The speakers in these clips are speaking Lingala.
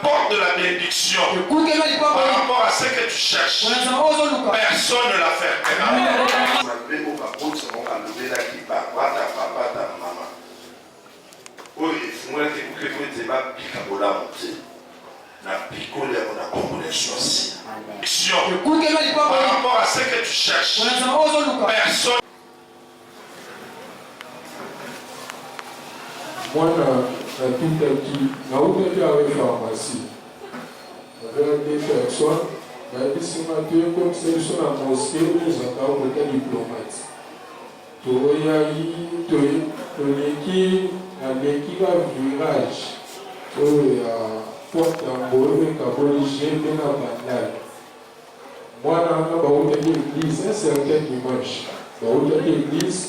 Porte de la bénédiction par rapport à ce que tu cherches. Personne ne l'a fait. Par rapport à ce que tu cherches. Personne. Moi, avec pharmacie. Avec des personnes, comme c'est sur la mosquée, nous avons des diplomates. Il y a l'équipe à virage. Il y a porte en bois, il y a Caboligé, il y a Bandal. Moi, dans l'église, c'est un dimanche. Dans l'église,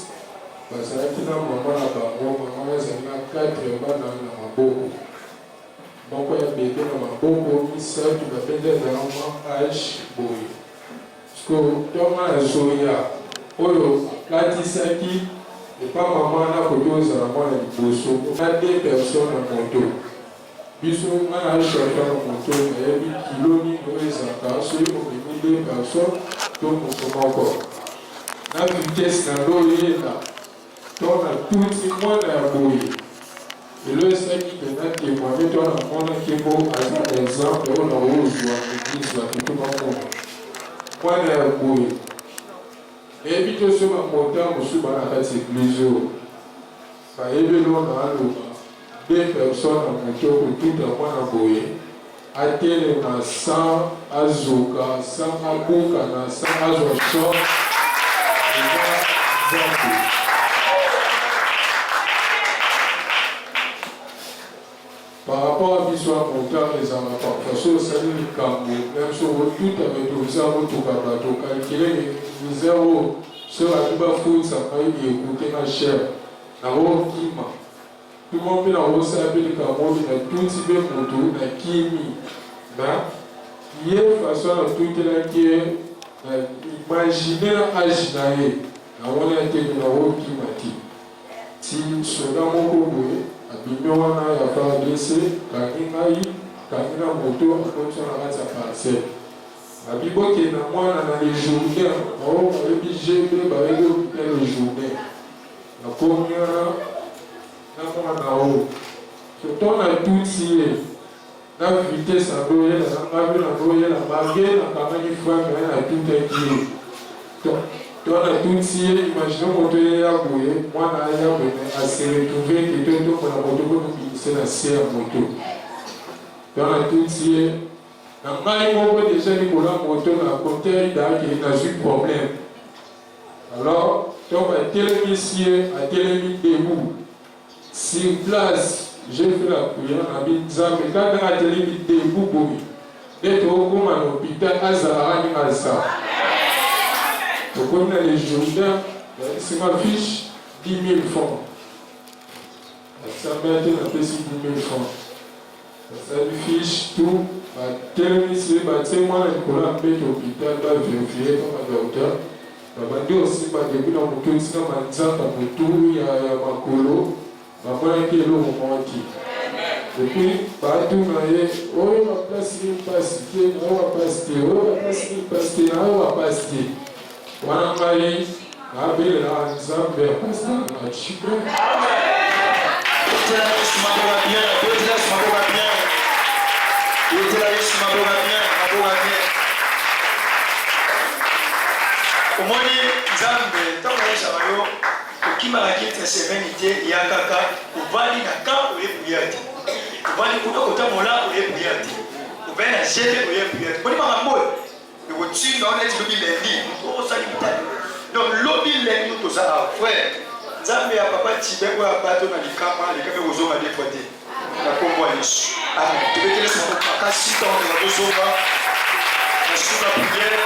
parce que là, maman a 4 ans dans maboko. Donc, il y a bébé dans maboko, il sert tout le monde dans l'âge boy. Parce que dans la Zoya, là, Tisaki, et pas maman a produit aux amours de Bosso. On a des personnes en moto. Bisous, on a un chauffeur en moto, mais il y a 8 kilos, ni les encore, ceux qui ont mis des personnes, donc on peut encore. La vitesse dans l'eau est là. Donc, on a tout le monde à bouillir. Et le Seigneur qui te donne témoigner, toi, on a qui est beau, par exemple, on a rouge, ou en église, ou à tout le monde. Moi, on a bouillir. Et puis, tout ce que je suis dans la église, par exemple, on a deux personnes en moto, pour tout le monde à bouillir. À télé, on a 100 à Zoka, 100 à Bouka, 100 à Zoka. Par rapport à l'histoire montagne, les enfants, parce que ça dit le Cambo, même si on tout avec tout ça, on tout bateau, calculer les zéros, sur la tuba foot, ça va écouter ma chère, la robe Kima. Tout le monde peut la recevoir le Cambo, il a tout type de moto, il a Kimi. Il y a une façon à tout là qui est imaginer l'aginaïe. On a été dans la robe Kima. Si cela m'a oublié, abimiona ya fardese kangai kanina moto akonso na kati ya parcelle abiboke na mwana na les journées o ebije be ba ego les journées na komia na mwana o so tona tutie na vitesse adoye na ngabe na doye na bagé na kamani fois mais na tout est qui toi, la toute si, imaginons que tu es à bouiller, moi, je suis retrouvé que tu es dans la moto pour nous glisser la serre moto. Dans la toute si, la maille, on peut déjà aller pour la moto, la côté, il y a eu problème. Alors, tu vas télémisier à télémis debout. Sur place, j'ai fait la prière, on a mis ça, mais quand on a télémis debout, d'être au comme à l'hôpital, à Zahara, à ça. Donc, on a les journaux, c'est ma fiche, 10 000 francs. Ça m'a été un peu 10 000 francs. Ça me fiche tout. C'est moi, je vais à l'hôpital, je vais vérifier comme un docteur. Je vais dire aussi, depuis dans mon tour, c'est un exemple, il y a ma colo, je vais dire l'eau au menti. Et puis, tout m'a dit, oh, il va passer, on va passer, on va passer, on va passer. Wanamai, Abel, Zambia, Pastor, Chico. Omoni Nzambe tamuisha bayo ukima lakini serenité ya kaka ubali na ka uyebuyati ubali kuno kotamola uyebuyati ubena jete uyebuyati boni mambo le routine on est lobby lundi on s'alimite donc lobby lundi tout ça frère Nzambe ya papa Tibé ko ya bato na likama kozonga dépoté na kombo Yesu amen tubekele sa kasi tant de kozonga na suka prière.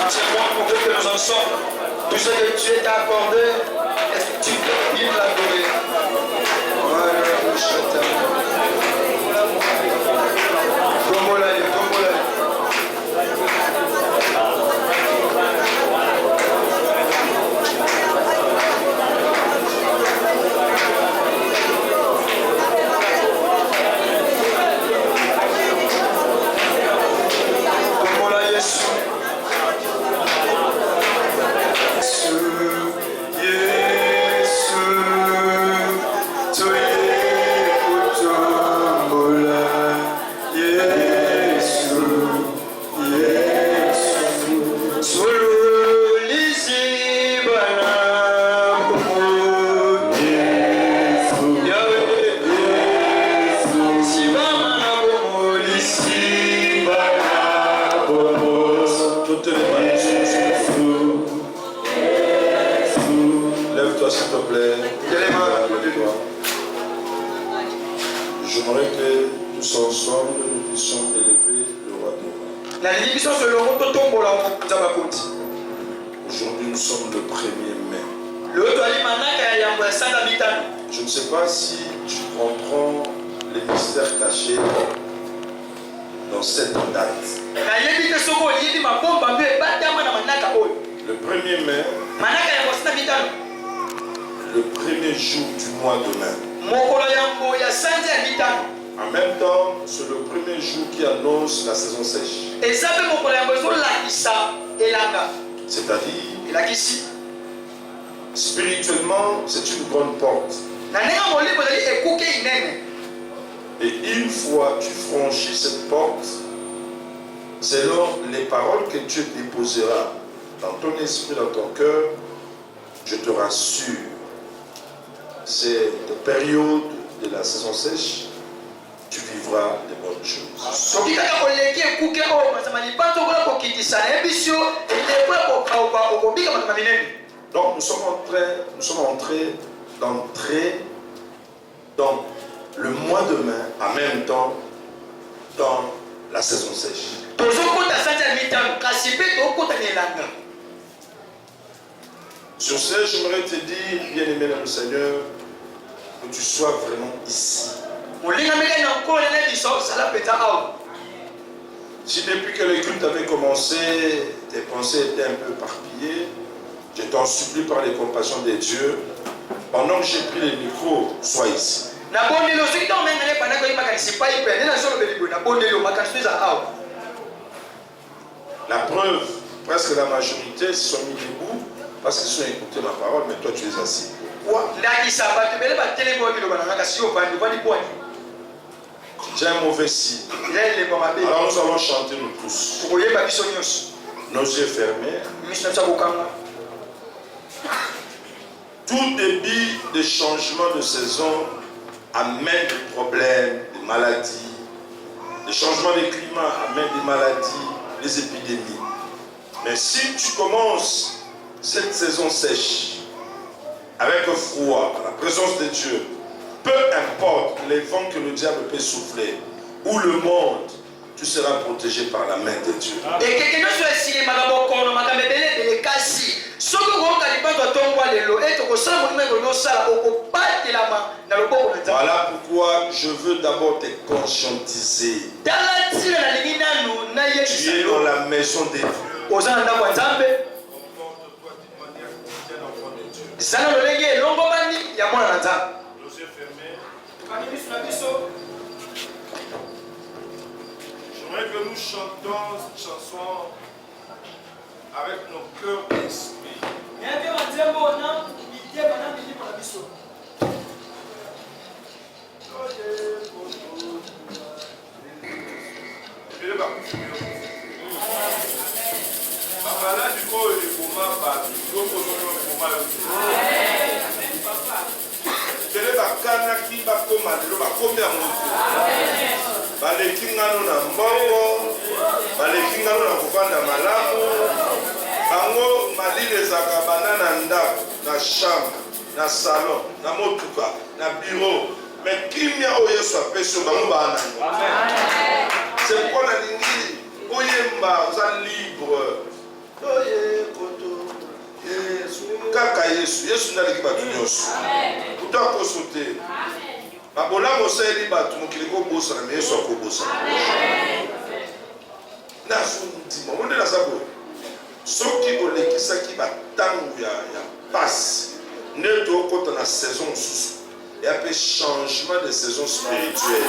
Tiens-moi pour que nous en sommes. Tout ce que tu es accordé, est-ce que tu peux bien l'adorer? Voilà, je t'aime. Lève-toi s'il te plaît. J'aimerais que tous ensemble nous puissions élever le roi des rois. Aujourd'hui nous sommes le 1er mai. Je ne sais pas si tu comprends les mystères cachés dans cette date. Le 1er mai, le premier jour du mois de mai. En même temps, c'est le premier jour qui annonce la saison sèche. C'est-à-dire, spirituellement, c'est une grande porte. Et une fois tu franchis cette porte, selon les paroles que Dieu déposera dans ton esprit, dans ton cœur, je te rassure, c'est la période de la saison sèche, tu vivras de bonnes choses. Donc nous sommes d'entrer dans le mois de mai, en même temps dans la saison sèche. Sur ce, j'aimerais te dire, bien-aimé dans le Seigneur, que tu sois vraiment ici. Si depuis que le culte avait commencé, tes pensées étaient un peu éparpillées, je t'en supplie par les compassions de Dieu, pendant que j'ai pris le micro, sois ici. La preuve, presque la majorité se sont mis debout parce qu'ils ont écouté ma parole, mais toi tu es assis. J'ai un mauvais signe. Alors nous allons chanter nous tous. Nos yeux fermés. Tout début de changement de saison amène des problèmes, des maladies. Le changement de climat amène des maladies, des épidémies. Mais si tu commences cette saison sèche avec le froid, la présence de Dieu, peu importe les vents que le diable peut souffler, ou le monde, tu seras protégé par la main de Dieu. Voilà pourquoi je veux d'abord te conscientiser. Tu es dans la maison de Dieu. Comporte-toi d'une manière quotidienne enfant de Dieu. Nos yeux fermés. J'aimerais que nous chantons cette chanson avec nos cœurs et esprits. Baleki ngano na mbongo, baleki ngano na kufanda malamu, bango malile zaka banana ndako, na chambre, na salon, na motuka, na bureau, mais kimia o Yesu apeso bango banana. Amen. C'est pourquoi on a dit, oyemba, vous êtes libre. Oye, koto, Yesu, kaka Yesu, Yesu n'a pas de Dios. Vous doit consulter. Ma bola mosa eli batu mokiliko bosa na Yesu akobosa. Na sundi, mo ndela sabo. Soki olekisa ki batangu ya passe. Ne to kota na saison sous. Et après changement de saison spirituelle.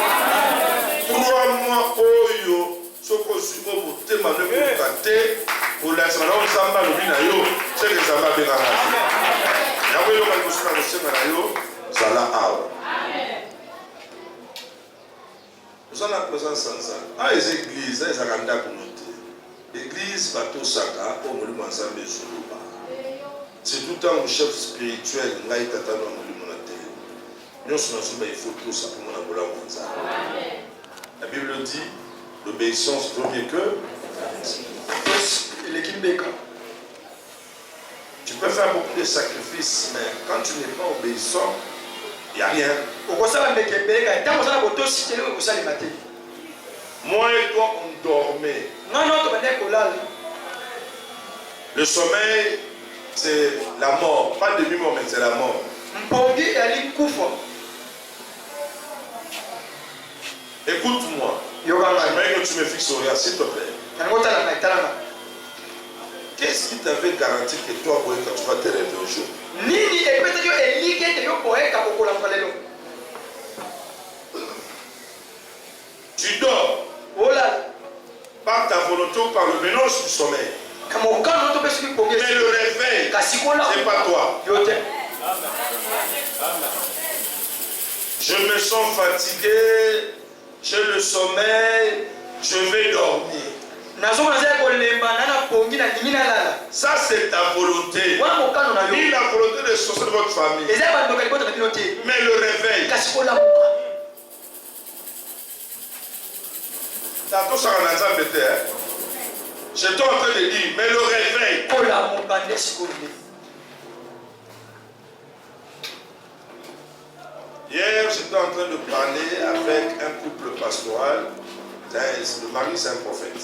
3 mois oyo soko suko botema ne ko kate pour la semaine samba lobi na yo c'est les samba benga na ya ko yo ka kusuna ko sema na yo sala awa. Nous sommes en présence sans ça. Ah les églises elles akanda ko noter. L'église bato saka o molimo ensemble zuluba. C'est tout un chef spirituel ngai tata no molimo na te. Nous sommes il faut tout ça pour mon abola monza. La Bible dit l'obéissance vaut mieux que tu peux faire beaucoup de sacrifices, mais quand tu n'es pas obéissant, il n'y a rien. Moi et toi, on dormait. Le sommeil, c'est la mort. Pas demi-mort, mais c'est la mort. Écoute-moi. J'aimerais que tu me fixes au regard, s'il te plaît. Qu'est-ce qui t'avait garanti que toi, quand tu vas te réveiller un jour? Tu dors par ta volonté ou par le mélange du sommeil. Mais le réveil, c'est pas toi. Je me sens fatigué, j'ai le sommeil, je vais dormir. Ça c'est ta volonté. Ni la volonté de sortir de votre famille. Mais le réveil. J'étais en train de dire, mais le réveil. Hier, j'étais en train de parler avec un couple pastoral. Le mari, c'est un prophète.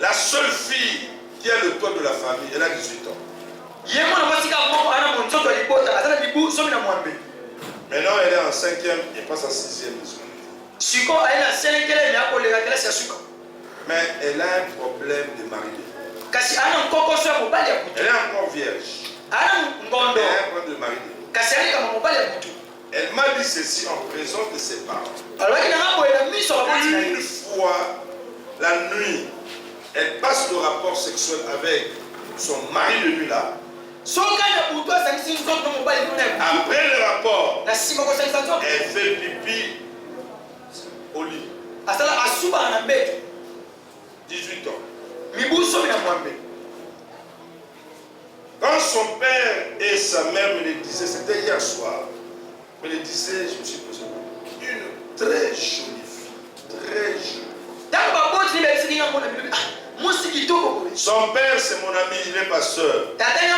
La seule fille qui a le toit de la famille, elle a 18 ans. Maintenant, elle est en 5e et passe en 6e. Mais elle a un problème de mariage. Elle est encore vierge. Elle a un problème de mariage. Elle m'a dit ceci en présence de ses parents. Une fois, la nuit, elle passe le rapport sexuel avec son mari de nuit là. Après le rapport, elle fait pipi au lit. 18 ans. Quand son père et sa mère me le disaient, c'était hier soir, me le disaient, je me suis posé une très jolie fille, très jolie. Son père, c'est mon ami, il est pasteur. Mais il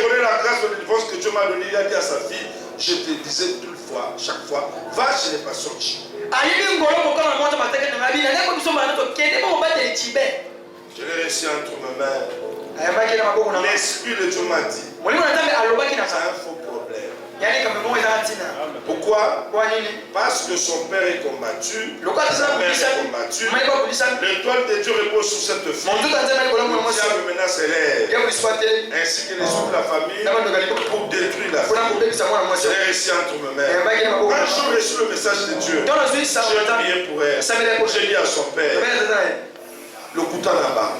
reconnaît la grâce de divorce que Dieu m'a donnée. Il a dit à sa fille, je te disais chaque fois, va chez les pasteurs. Je l'ai reçu entre mes mains. L'Esprit de Dieu m'a dit, c'est un faux problème. Pourquoi? Parce que son père est combattu, sa mère est combattue. L'étoile de Dieu repose sur cette fille. Le diable menace l'élève, ainsi que les autres de la famille, pour détruire la famille. Je l'ai reçu entre mes mains. Quand j'ai reçu le message de Dieu, j'ai prié pour elle. J'ai dit à son père, le couteau là-bas.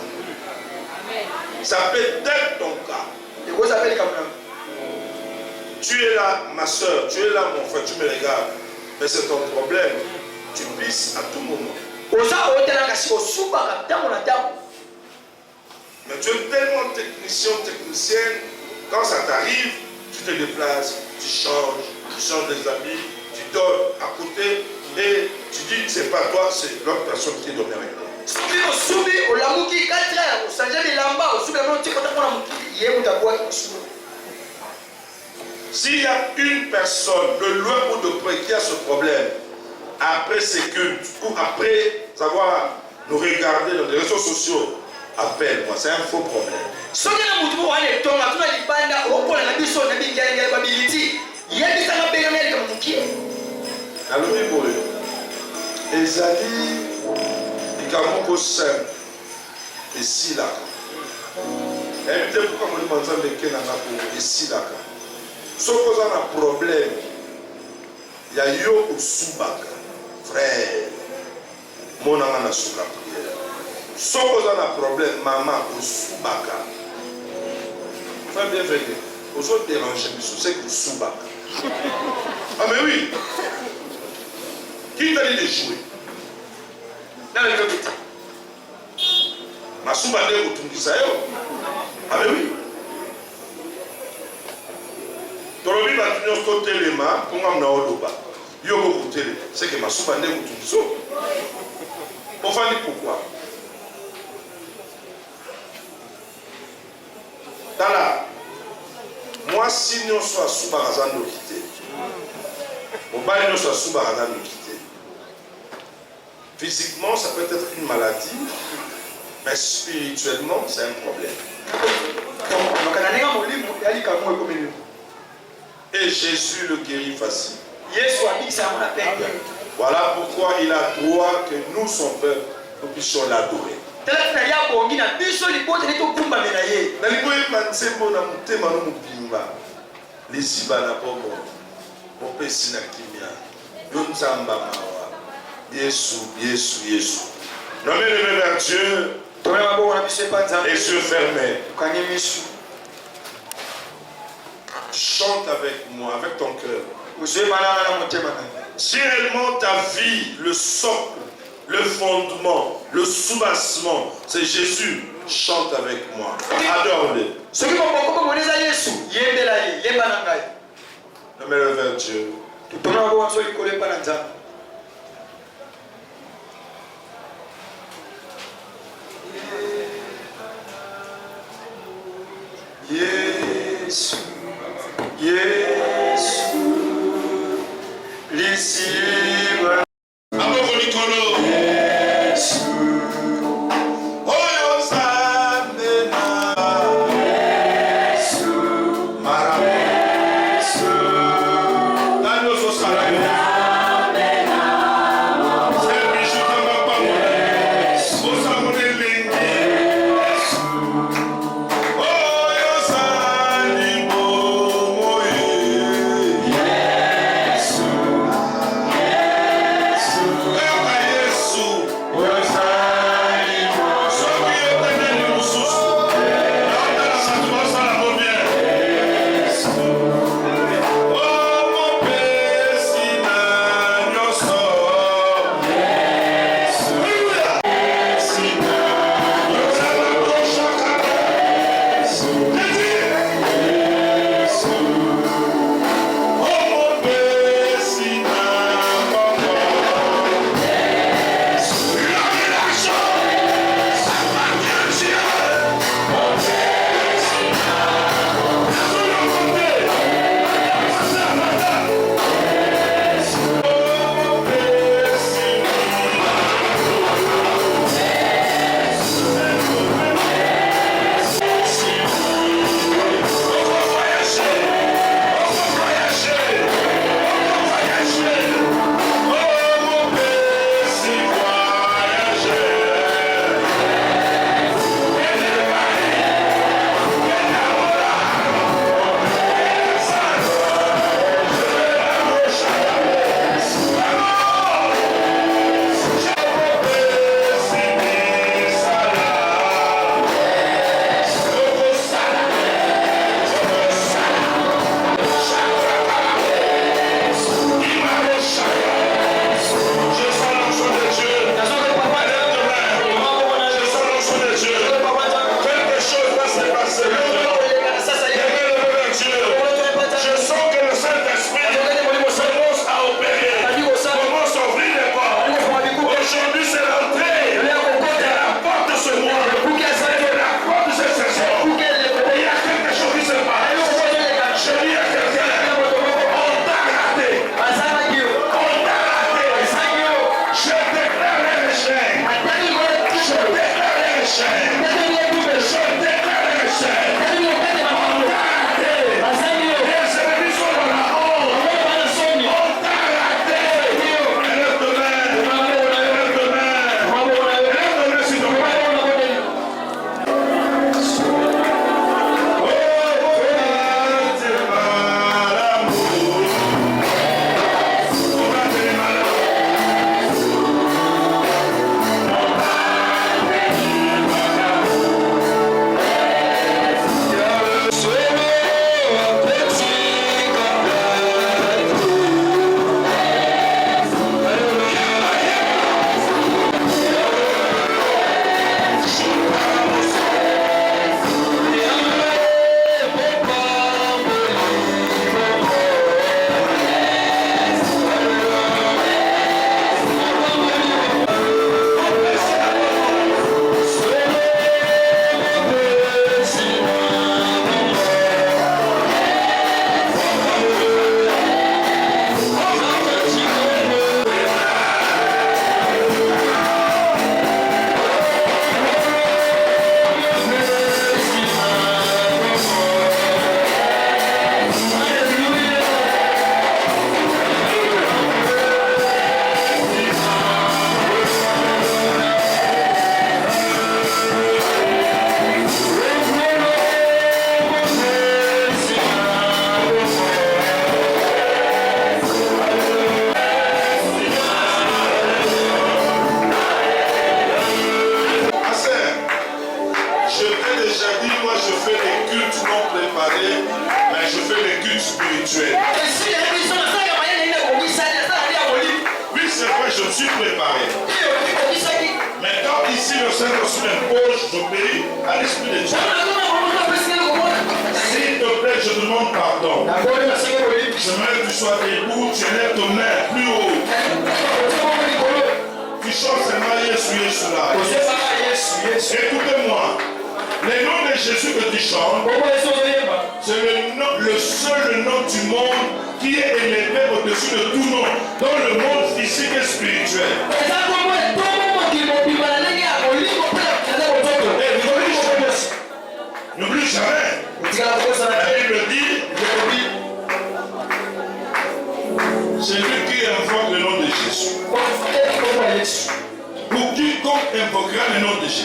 Ça peut être ton cas. Tu es là, ma soeur, tu es là, mon frère, tu me regardes. Mais c'est ton problème. Tu pisses à tout moment. Mais tu es tellement technicienne, quand ça t'arrive, tu te déplaces, tu changes des habits, tu dors à côté et tu dis c'est pas toi, c'est l'autre personne qui dormait avec toi. S'il y a une personne de loin ou de près qui a ce problème, après ces cultes ou après avoir nous regarder dans les réseaux sociaux, appelle-moi, c'est un faux problème. Allons-y pour eux. Ezali, ikamoko simple, et si là. Invitez pourquoi mon demande de Kenana pour ici là. Sauf qu'on a un problème, il y a yo au soubaka, frère. Mon amant a sous la prière. Sauf qu'on a un problème, maman au soubaka. Frère, bien fait. Aux autres déranger, c'est que soubaka. Ah, mais oui. Qui t'a dit de jouer? Dans le comité. Ma soubaka est au Tungisayo. Ah, mais oui. Tolobi batunyo to telema ponga mna oloba yo ko tele c'est que masuba ndé kutuzo ofandi pourquoi tala moi si nous soit suba razando kité on va nous soit suba razando kité physiquement ça peut être une maladie mais spirituellement c'est un problème. Et Jésus le guérit facile. Voilà pourquoi il a droit que nous, son peuple, nous puissions l'adorer. Nommez le même vers Dieu, les yeux fermés. Chante avec moi, avec ton cœur. Si réellement ta vie, le socle, le fondement, le soubassement, c'est Jésus, chante avec moi. Adore-le. Nommez-le vers Dieu. Jésus. Yesu lisiba aboko likolo Yesu oyo zamena Yesu mara Yesu nano sosala zamena c'est bichu tamba pa Yesu osamone lengi Yesu oyo zalibo suis préparé. Mais quand ici le Saint-Esprit m'impose, j'obéis à l'Esprit de Dieu. S'il te plaît, je demande pardon. J'aimerais que tu sois debout, tu lèves ton main plus haut. Tu chantes seulement Jésus là. Écoutez-moi. Le nom de Jésus que tu chantes, c'est le seul nom du monde qui est élevé au-dessus de tout nom, dans le monde physique et spirituel. N'oublie jamais. La Bible dit, c'est lui qui invoque le nom de Jésus. Pour quiconque invoquera le nom de Jésus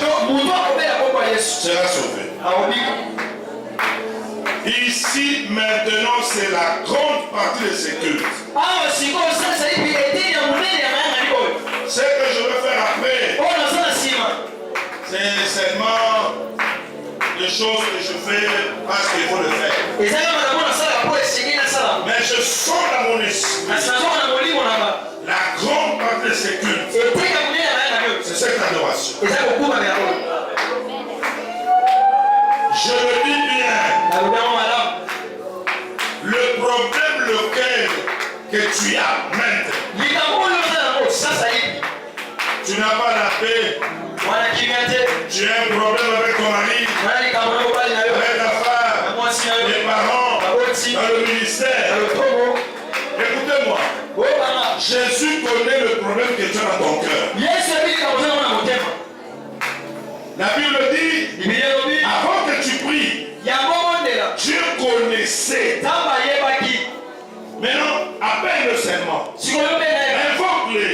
sera sauvé. Ici, maintenant, c'est la grande partie de ces cultes. Ce que je veux faire après, c'est seulement des choses que je fais parce qu'il faut le faire. Mais je sens dans mon esprit la grande partie de ces cultes. C'est cette adoration. Je le dis bien. Le problème lequel que tu as maintenant, tu n'as pas la paix. Tu as un problème avec ton mari, avec ta femme, les parents, dans le ministère. Écoutez-moi. Jésus connaît le problème que tu as dans ton cœur. La Bible dit, avant que tu pries, Dieu connaissait. Maintenant, appelle-le seulement. Invoque-le.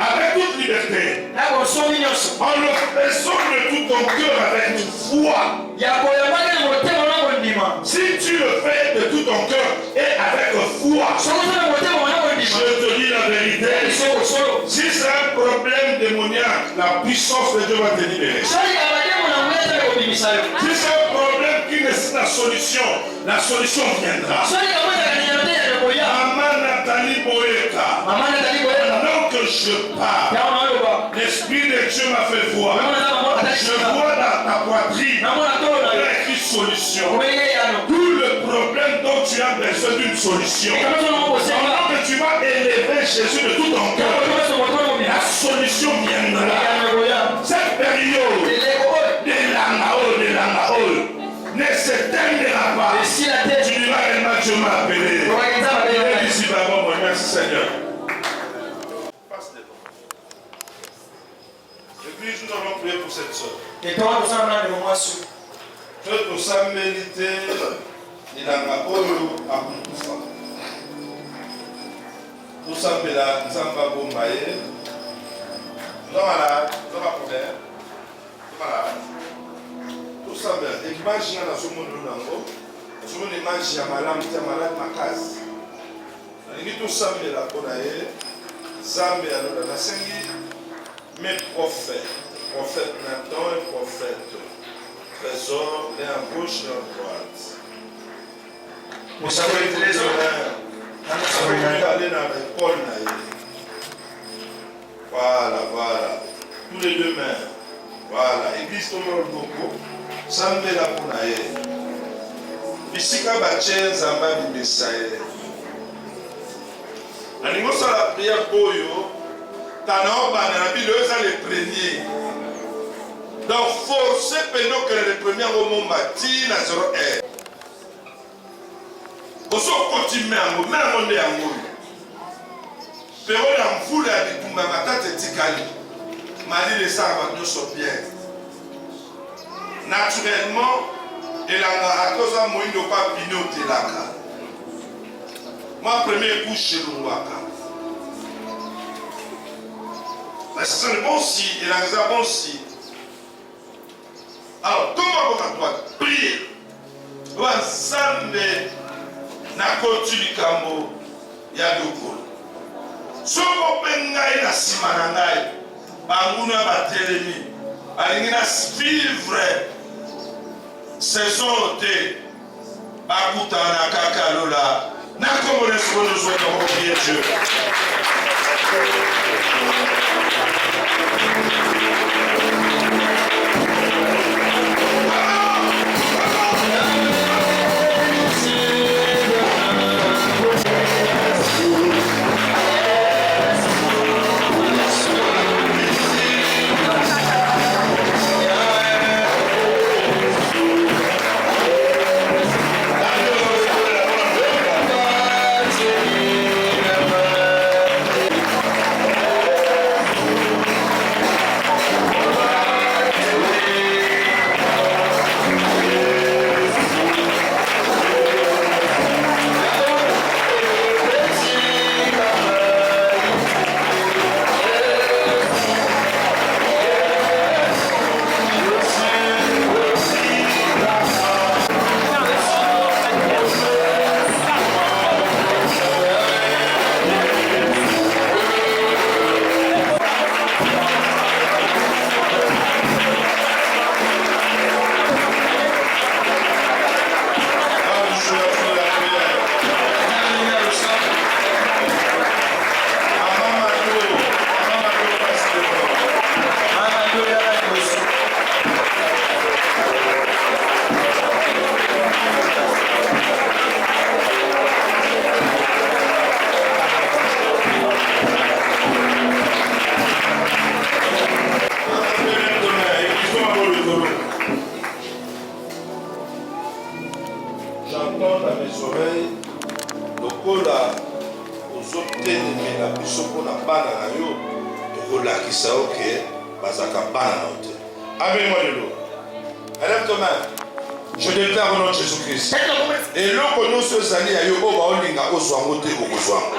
Avec toute liberté. En le faisant de tout ton cœur avec foi. Si tu le fais de tout ton cœur et avec foi, je te dis la vérité. Si c'est un problème démoniaque, la puissance de Dieu va te libérer. Si c'est un problème qui nécessite la solution viendra. Maman Nathalie Boyeka, pendant que je parle, l'Esprit de Dieu m'a fait voir. Je vois dans ta poitrine une solution. Tout le problème dont tu as besoin d'une solution. Pendant que tu vas élever Jésus de tout ton cœur, la solution viendra. Cette période de l'Angao ne s'éteindra pas. Tu diras, Dieu m'a appelé. Ici, merci Seigneur. Passe devant. L'église, nous allons prier pour cette soeur. Que tu sois mérité, il a ma oyo à tout ça. Tout ça, mais là, nous sommes pas bon maillé. Nous sommes malades, nous sommes pas problème. Nous sommes malades. Tout ça, mais imagine dans ce monde, nous sommes imagine à malade, tu es malade, ma case. Tout ça, mais là, pour aller, Zambé, alors, la Sengi, mes prophètes Nathan et prophète Trésor, l'un à gauche et à droite. Vous savez, les honneurs, vous allez dans l'école, voilà, tous les deux mains, voilà, église tout le monde, Zambé, la pour aller. Bisika Bachen, Zamba, Bibisaye. La prière Boyo, Tanaoba, Nabi, eux sont les premiers. Donc, forcez pendant que les premiers au monde bâti, la 0 R. Vous continuez à vous, même on est à vous. Pero la foule a dit pour ma tante Tikali. Mali les savants nous sont bien. Naturellement, et la Narakosa Moïno pas Pino Telaka. Moi, premier coup chez Louaka. C'est un bon si, et la bon si. Alors, comment on doit prier? Wansambe Nakoti Likambo Yadoko. Soko Pengai na Simanangai, Banguna Batelemi, Alingina vivre saison de Bakuta Nakakalola. Nous souhaitons prier Dieu. J'entends dans mes oreilles lokola ozotelemela biso mpona bana na yo tokolakisa yo ke bazalaka bana na yo te. Amen-moi lelo. Lève ton main. Je déclare au nom de Jésus-Christ. Eloko nyonso ezali ya yo oyo baolinga ozwa yango te okozwa yango.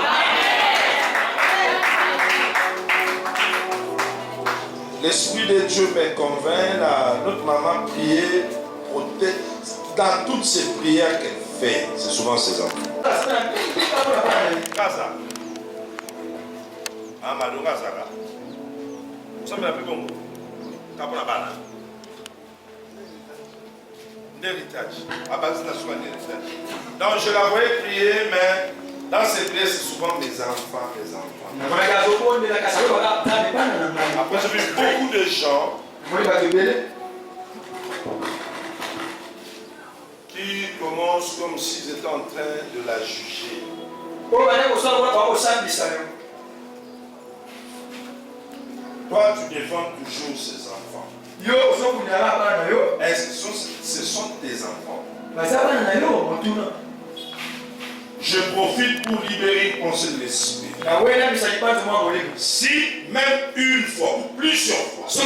L'Esprit de Dieu me convainc, notre maman priait, dans toutes ces prières qu'elle fait, c'est souvent ses enfants. Donc je la voyais prier, mais dans ces prières, c'est souvent mes enfants, mes enfants. Après, j'ai vu beaucoup de gens qui commencent comme s'ils étaient en train de la juger. Toi, tu défends toujours ces enfants. Est-ce que ce sont tes enfants? Je profite pour libérer une pensée de l'esprit. Si même une fois ou plusieurs fois, tu as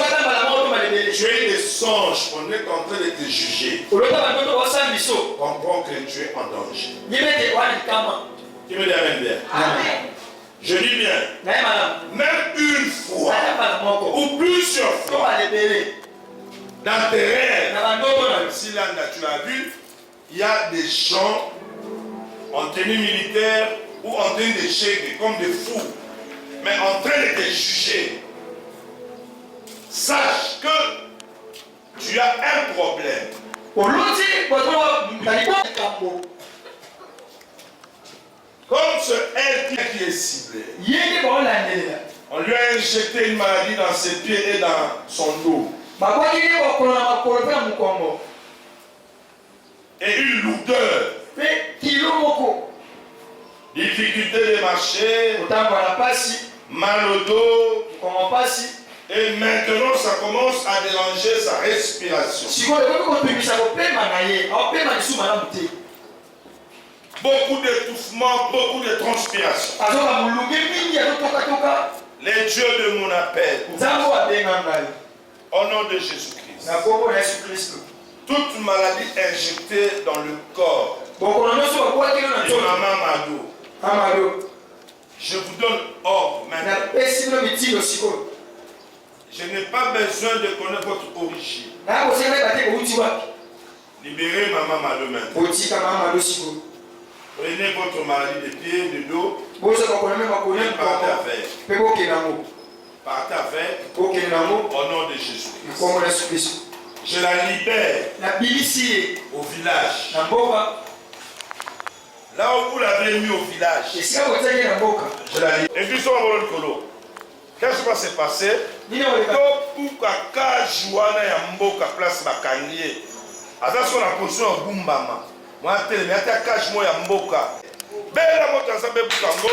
des songes qu'on est en train de te juger, comprends que tu es en danger. Tu me dis amen bien. Amen. Je dis bien, même une fois ou plusieurs fois, dans tes rêves, si là tu as vu, il y a des gens en tenue militaire ou en train de checker comme des fous, mais en train de te juger. Sache que tu as un problème. Comme ce être qui est ciblé, on lui a injecté une maladie dans ses pieds et dans son dos. Et une lourdeur. Difficulté de marcher, mal au dos, et maintenant ça commence à déranger sa respiration. Beaucoup d'étouffement, beaucoup de transpiration. Les dieux de mon appel, au nom de Jésus-Christ, toute maladie injectée dans le corps de Maman Mado, je vous donne ordre maintenant. Je n'ai pas besoin de connaître votre origine. Libérez Maman Mado maintenant. Prenez votre maladie de pied, de dos, et partez avec. Partez avec au nom de Jésus-Christ. Je la libère au village. Là où vous l'avez mis au village. Et si vous êtes en boca. Je l'ai dit. Et puis, sur le colo. Qu'est-ce qui va se passer? Pour kaka Joana ya mboka place Bakangie. Ata sur la position ya Bumbama. Moi, télé, mais ata cache moi ya mboka. Bela moto nzambe bukango.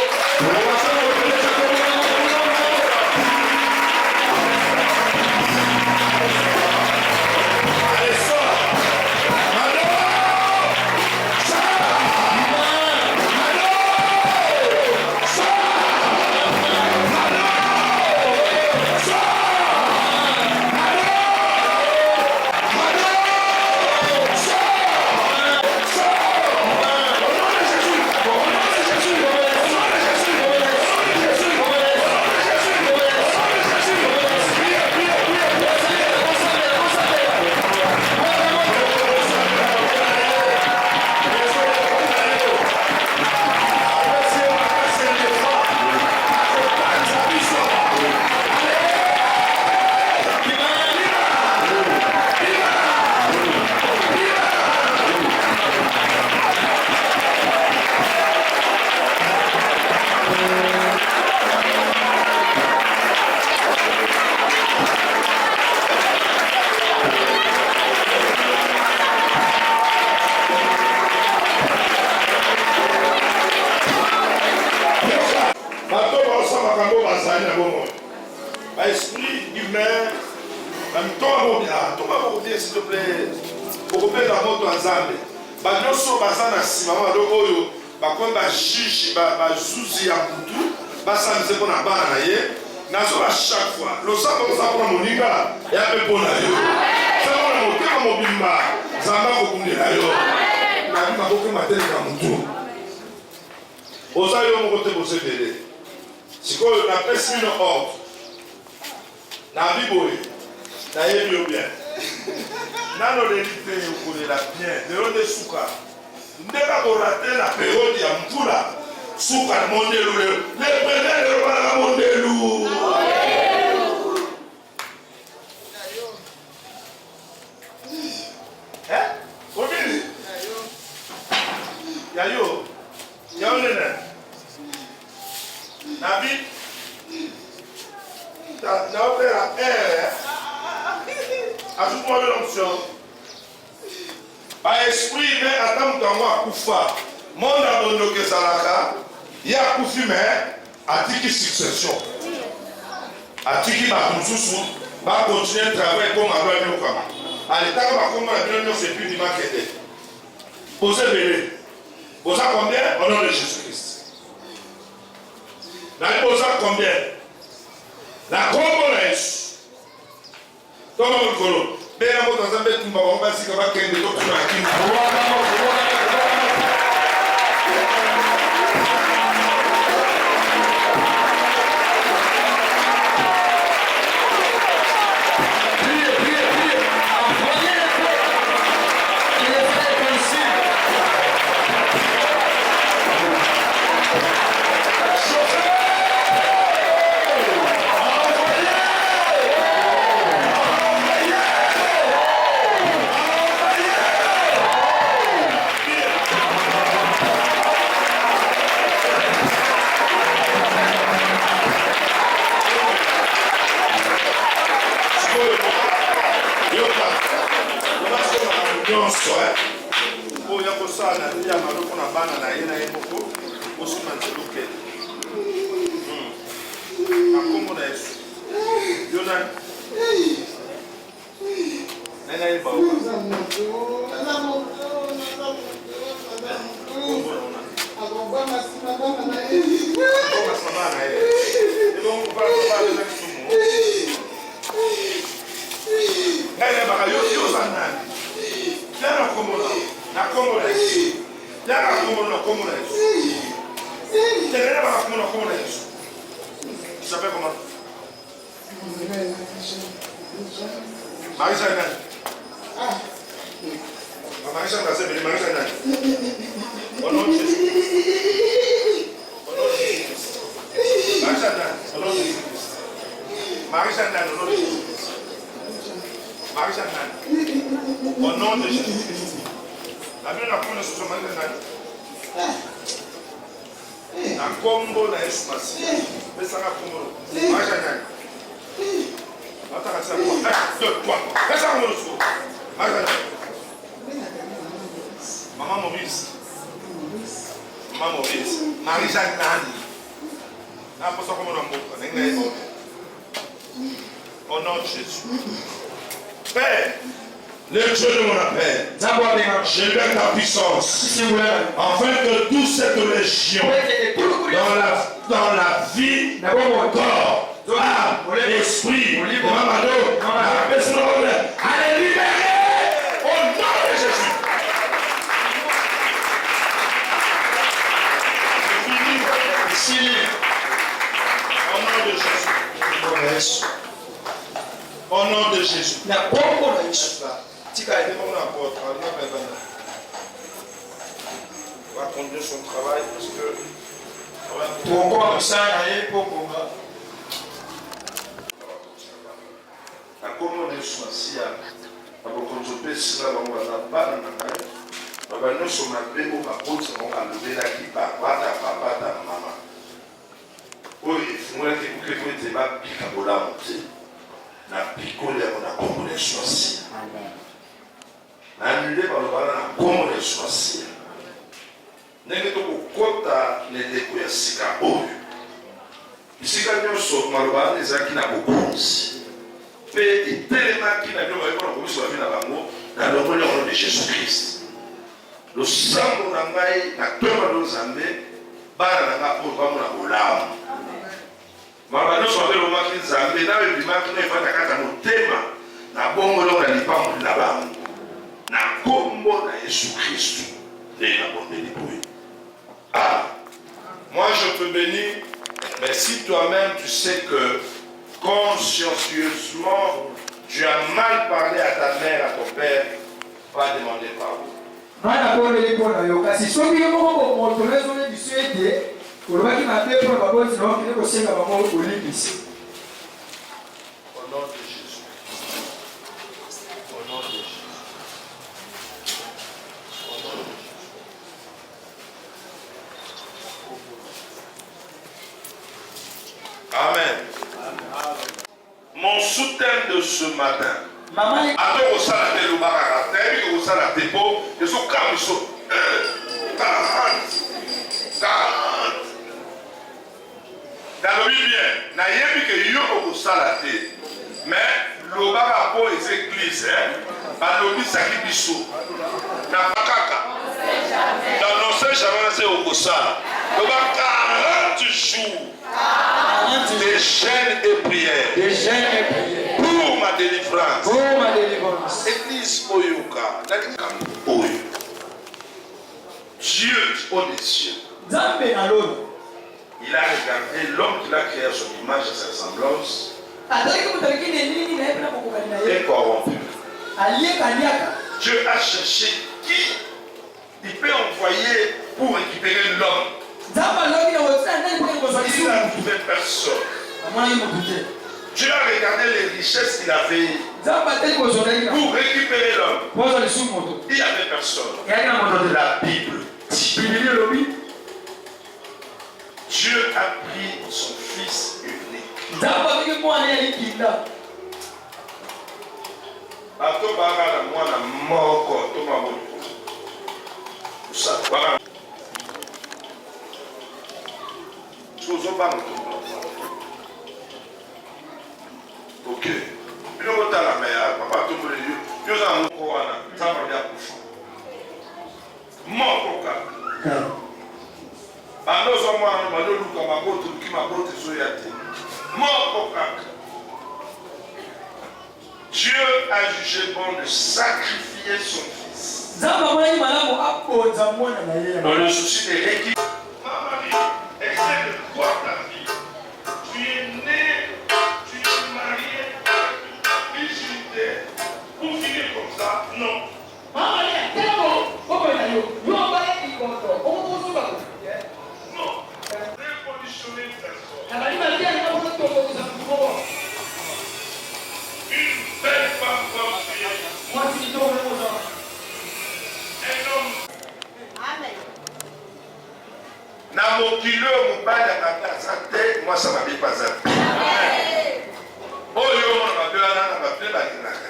Esprit humain, s'il te plaît, pour couper la moto en Zambie. Nous sommes en Simama, nous sommes juge, Zuzi ya Kutu, nous sommes en Banaye, nous sommes à chaque fois. Nous sommes en Moninga, et à peu près. Ça va nous faire mon bimba, Zamba Kokundela yo. Nous sommes beaucoup matin à Moutou. Osayo mon côté pour se faire. Si vous avez une ordre, na biboye na yebi bien nano le lite yokolela bien de onde suka ndeka korate la période ya mvula suka mondelu le prenele bana mondelu obini yayo yaonena nabi na opera ajoute-moi l'option. Par esprit, mais attends que moi kufa. Mon abonnement que Zalaka, il y a kufi mais atiki succession. Atiki ma consousou, va continuer à travailler comme à l'heure de Kama. À l'état comme à l'heure c'est plus du marketing. Posez belé. Posez combien? Au nom de Jésus-Christ. La posez combien? La Congolaise. Comment vous connaissez? Mais la moto Zambé Tumba, on va s'y avoir qu'un de l'autre sur la Kim. Au nom de Jésus-Christ. La Bible a promis ce chemin de Na kombo na Yesu Masia. Pesa na kombo. Maisha nani? Ataka sasa kwa. Pesa na kombo. Maisha nani? Mama Maurice. Mama Maurice. Marisa nani? Na posa kombo na mboka. Nenga. Au nom de Jésus. Père, le Dieu de mon appel, je lève ta puissance, afin que toute cette légion, dans la vie, corps, âme, esprit, allez libérer au nom de Jésus. Au nom de Jésus. Au nom de Jésus. La bombe de Jésus. Tika est mon apôtre. On va conduire son travail parce que. Pourquoi ça est pour moi? La commune est choisie à reconduire cela dans la barre. Nous sommes appelés au apôtre, on a levé la qui par papa, ta maman. Oui, il faut que vous ayez ma pique à la montée. Na pikole ya na kombo na choisi. Na nule ba lobala na kombo na choisi. Nenge to kokota ne deko ya sika oyo. Sika nyonso malobala ezaki na bokonzi. Pe itelemaki na biloko ekona komiso bavi na bango na lokolo ya de Jésus-Christ. Le sango na ngai na tomba do Nzambe bana na nga oyo bamona bolamu. Mama nous sommes le marquis Nzambe na ebimaki na efata kata motema na bongo longa lipango na bango na kombo na Jésus-Christ et na bondeli boye. Ah, moi je te bénis, mais si toi-même tu sais que consciencieusement tu as mal parlé à ta mère, à ton père, va demander pardon. Mana bondeli pona yo kasi soki yo moko moto lezo le bisete olobaki mabe pour baboti na okende kosenga bango olimbisi. Au nom de Jésus. Au nom de Jésus. Au nom de Jésus. Amen. Mon soutien de ce matin. Maman Attends au salaire de l'Obarara. T'as vu au salaire de Pau. Ils sont comme ils sont. 40. Dans le bien, na yebi que yo au salaire. Mais l'Obarara Pau est église. Balobi saki biso. Na pakaka. Dans nos saints jamais c'est au Kossala. L'Obarara 40 jours. Des jeûnes et prières. des jeunes et prières Pour ma délivrance. pour ma délivrance. Église Oyoka. Oyo. Dieu au des cieux. Nzambe na lolo Il a regardé l'homme qu'il a créé à son image et sa ressemblance. ataki mutaliki ne nini na yebna kokokani na ye Et corrompu. alieka liaka. Dieu a cherché qui il peut envoyer pour récupérer l'homme. Nzambe aloki na kotina ndani mpona kozwa Il lisumu n'a trouvé personne. amoni motu te. Dieu a regardé les richesses qu'il avait Nzambe atali kozondaki na pour récupérer l'homme. kozwa lisumu moto Il n'y avait personne. eyaki na moto te. La Bible dit Bibili elobi Dieu a pris son fils unique. Nzambe apeki mwana ya likinda Bato baka na mwana moko to maboko. Ça baka. Toujours pas OK. Bilo kota la meya papa to mole yo za moko wana tamba ya kufa. Moko ka. Bando so mwana bando luka maboto ki maboto so yate. Moko ka. Dieu a jugé bon de sacrifier son fils. Nzambe amonaki malamu abonza mwana na ye. Dans le souci de l'équilibre. Maman, essaie de voir ta vie. Tu es né, tu es marié avec une virginité. Pour finir comme ça, non. Mama ya temo okwenda yo yomba ikoto okukuzuka Non. Révolutionner une personne. abali balia na kutoka kuza kuko Une belle femme comme tu es. mwasi kitoko kuza. Un homme. Amen. Na mokilo mobali akata te moi ça m'a pas ça. Oyo on m'a bien na ba plein ba kinaka.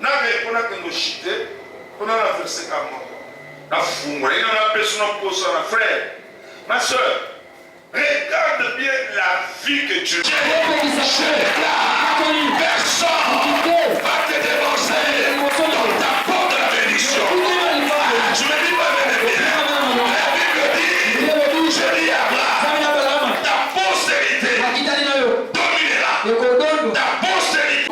Na me kona kendo chite, kona na verset comme na fungwa, il a personne pour son frère. Ma soeur, regarde bien la vie que tu personne va te dénoncer dans ta porte de la bénédiction. Je me dis pas bien. La Bible dit, je dis à Abraham, ta postérité dominera. Ta postérité.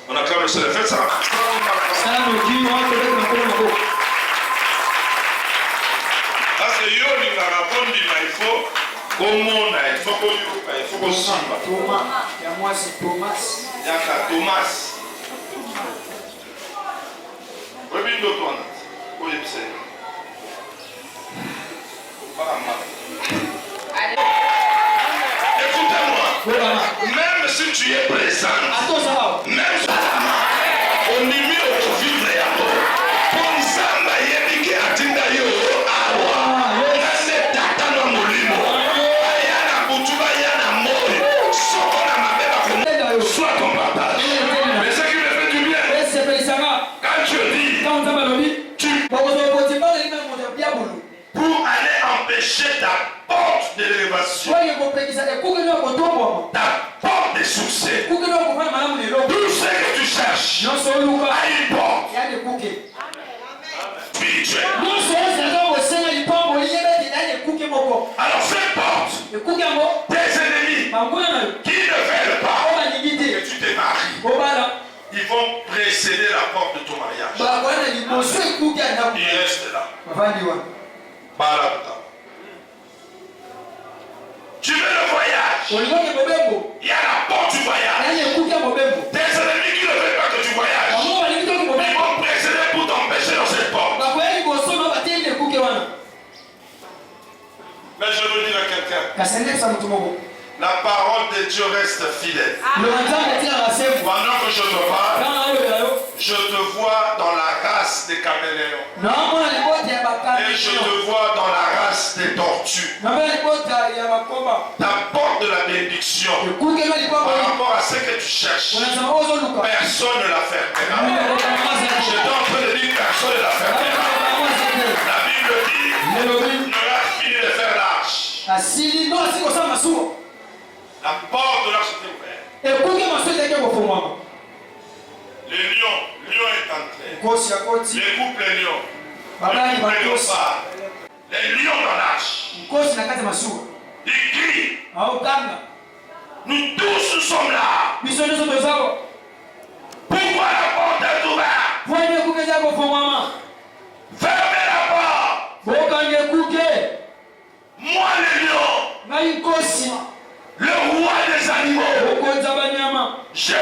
On acclame le Seigneur. Faites ça. Parce que yo ni karabondi il faut komona, il faut koyoka, il faut kosimba. Thomas, ya moi c'est Thomas. Yaka Thomas. Webindo twana. Oyepse. Écoutez-moi. Même si tu es présent, même si au numéro de vivre et amour, pour Samba Yébiké Atinda Yo, Awa, Nase Tatano Molimo, Ayana Boutuba Yana Mori, Sokona Mabeba, sois ton papa. Mais ce qui me fait du bien, quand je dis, tu pour aller empêcher ta porte d'élévation, ta porte de succès, tout ce que tu cherches a une porte spirituelle. Alors cette porte, tes ennemis qui ne veulent pas que tu te maries, ils vont précéder la porte de ton mariage. Il reste là. Tu veux le voyage? Il y a la porte du voyage. Tes ennemis qui ne veulent pas que tu voyages, ils vont précéder pour t'empêcher dans cette porte. Mais je veux dire à quelqu'un, la parole de Dieu reste fidèle. Pendant que je te parle, je te vois dans la race des caméléons. Et je te vois dans la race des tortues. Ta porte de la bénédiction, par rapport à ce que tu cherches, personne ne la fermera. Je suis en train de dire personne ne la fermera. La Bible dit, ne l'a fini de faire l'arche. La porte de l'arche est ouverte. Le lion est entré. Les couples lions. Les couples léopards. Les lions dans l'arche. Ils crient. Nous tous sommes là. Pourquoi la porte est ouverte? Fermez la porte. Moi le lion, le roi des animaux, je